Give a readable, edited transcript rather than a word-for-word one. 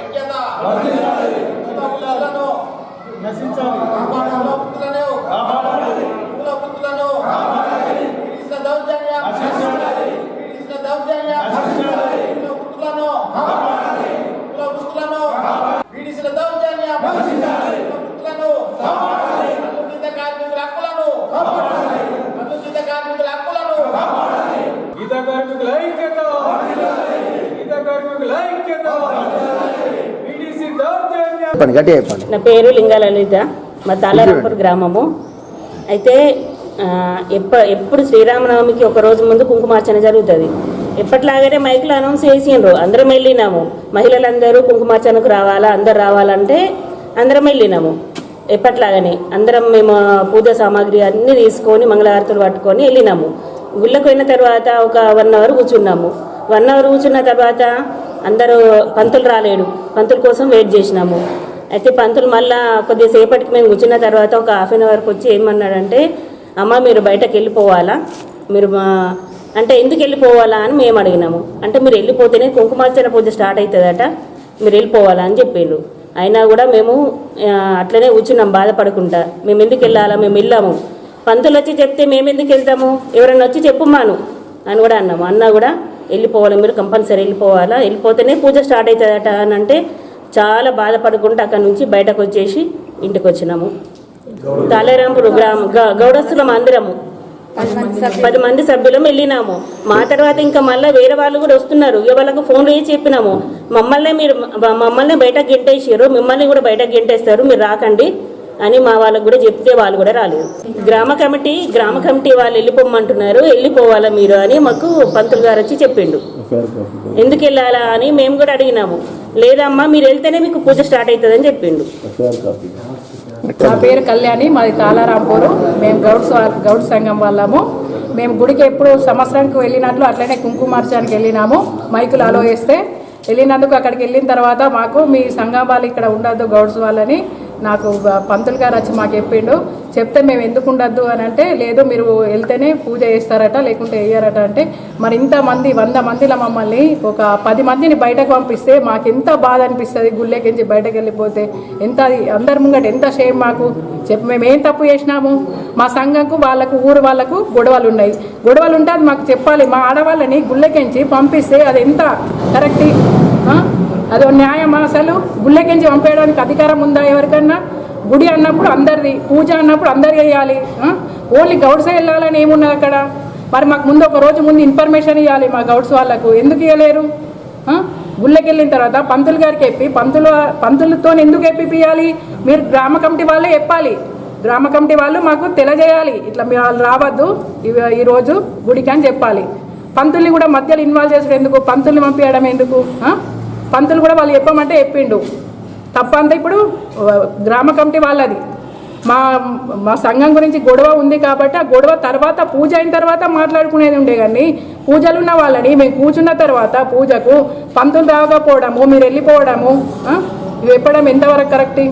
ఐక్యత నశించాలి నా పేరు లింగాల లలిత, మా తాళారాంపూర్ గ్రామము. అయితే ఎప్పుడు శ్రీరామనవమికి ఒక రోజు ముందు కుంకుమార్చన జరుగుతుంది. ఎప్పట్లాగానే మైకులు అనౌన్స్ చేసిండ్రు, అందరం వెళ్ళినాము. మహిళలందరూ కుంకుమార్చనకు రావాలా, అందరు రావాలంటే అందరం వెళ్ళినాము. ఎప్పట్లాగానే అందరం మేము పూజ సామాగ్రి అన్నీ తీసుకొని మంగళహారతులు పట్టుకొని వెళ్ళినాము. గుళ్ళకు పోయిన తర్వాత ఒక 1 అవర్ కూర్చున్నాము. 1 అవర్ కూర్చున్న తర్వాత అందరూ పంతులు రాలేడు, పంతుల కోసం వెయిట్ చేసినాము. అయితే పంతులు మళ్ళీ కొద్దిసేపటికి మేము కూర్చున్న తర్వాత ఒక 1/2 అవర్కి వచ్చి ఏమన్నాడంటే, అమ్మ మీరు బయటకు వెళ్ళిపోవాలా, మీరు అంటే ఎందుకు వెళ్ళిపోవాలా అని మేము అడిగినాము. అంటే మీరు వెళ్ళిపోతేనే కుంకుమార్చన పూజ స్టార్ట్ అవుతుందట, మీరు వెళ్ళిపోవాలా అని చెప్పిండు. అయినా కూడా మేము అట్లనే కూర్చున్నాం బాధపడకుండా. మేము ఎందుకు వెళ్ళాలా, మేము వెళ్ళాము. పంతులు వచ్చి చెప్తే మేము ఎందుకు వెళ్తాము, ఎవరైనా వచ్చి చెప్పుమాను అని కూడా అన్నాము. అన్నా కూడా వెళ్ళిపోవాలి, మీరు కంపల్సరీ వెళ్ళిపోవాలా, వెళ్ళిపోతేనే పూజ స్టార్ట్ అవుతుందట అని అంటే చాలా బాధపడుకుంటూ అక్కడి నుంచి బయటకు వచ్చేసి ఇంటికి వచ్చినాము. తాళారాంపూర్ గౌడస్తులం అందరము 10 మంది సభ్యులం వెళ్ళినాము. మా తర్వాత ఇంకా మళ్ళీ వేరే వాళ్ళు కూడా వస్తున్నారు. ఇక వాళ్ళకు ఫోన్లు చేసి చెప్పినాము, మమ్మల్ని బయటకు గెంటేసారు, మిమ్మల్ని కూడా బయటకు గెంటేస్తారు, మీరు రాకండి అని మా వాళ్ళకు కూడా చెప్తే వాళ్ళు కూడా రాలేదు. గ్రామ కమిటీ వాళ్ళు వెళ్ళిపోమంటున్నారు, వెళ్ళిపోవాలా మీరు అని మాకు పంతులు గారు వచ్చి చెప్పిండు. ఎందుకు వెళ్ళాలా అని మేము కూడా అడిగినాము. లేదమ్మా మీరు వెళ్తేనే మీకు పూజ స్టార్ట్ అవుతుందని చెప్పిండు. నా పేరు కళ్యాణి, మాది తాళారాంపూరు. మేము గౌడ్ సంఘం వాళ్ళము. మేము గుడికి ఎప్పుడు సంవత్సరానికి వెళ్ళినట్లు అట్లనే కుంకుమార్చానికి వెళ్ళినాము. మైకులు అలో వేస్తే వెళ్ళినందుకు అక్కడికి వెళ్ళిన తర్వాత మాకు మీ సంఘం వాళ్ళు ఇక్కడ ఉండద్దు గౌడ్స్ వాళ్ళని నాకు పంతులు గారు వచ్చి మాకు చెప్తే మేము ఎందుకు ఉండద్దు అని అంటే, లేదు మీరు వెళ్తేనే పూజ చేస్తారట, లేకుంటే వేయరట అంటే, మరి ఇంతమంది 100 మందిలో మమ్మల్ని ఒక 10 మందిని బయటకు పంపిస్తే మాకు ఎంత బాధ అనిపిస్తుంది. గుళ్ళెకించి బయటకు వెళ్ళిపోతే ఎంత అందరి ముంగట ఎంత షేమ్ మాకు. మేము ఏం తప్పు చేసినాము, మా సంఘంకు వాళ్ళకు ఊరు వాళ్ళకు గొడవలు ఉన్నాయి. గొడవలు ఉంటే అది మాకు చెప్పాలి. మా ఆడవాళ్ళని గుళ్ళెకించి పంపిస్తే అది ఎంత కరెక్ట్, అదో న్యాయం? అసలు గుళ్ళెకించి పంపేయడానికి అధికారం ఉందా ఎవరికన్నా? గుడి అన్నప్పుడు అందరిది, పూజ అన్నప్పుడు అందరు చేయాలి. ఓన్లీ గౌడ్సే వెళ్ళాలని ఏమున్నది అక్కడ? మరి మాకు ముందు ఒక రోజు ముందు ఇన్ఫర్మేషన్ ఇవ్వాలి మా గౌడ్స్ వాళ్ళకు. ఎందుకు ఇవ్వలేరు? గుళ్ళకి వెళ్ళిన తర్వాత పంతులు గారికి చెప్పి పంతులతో ఎందుకు ఎప్పియాలి? మీరు గ్రామ కమిటీ వాళ్ళే చెప్పాలి. గ్రామ కమిటీ వాళ్ళు మాకు తెలియజేయాలి, ఇట్లా మీ వాళ్ళు రావద్దు ఈరోజు గుడికి అని చెప్పాలి. పంతుల్ని కూడా మధ్యలో ఇన్వాల్వ్ చేసుడు ఎందుకు? పంతుల్ని పంపించడం ఎందుకు? పంతులు కూడా వాళ్ళు చెప్పమంటే చెప్పిండు. తప్పంతా ఇప్పుడు గ్రామ కమిటీ వాళ్ళది. మా సంఘం గురించి గొడవ ఉంది కాబట్టి ఆ గొడవ తర్వాత పూజ అయిన తర్వాత మాట్లాడుకునేది ఉండే. కానీ పూజలు ఉన్న వాళ్ళని మేము కూర్చున్న తర్వాత పూజకు పంతులు రాకపోవడము, మీరు వెళ్ళిపోవడము ఇవి చెప్పడం ఎంతవరకు కరెక్ట్?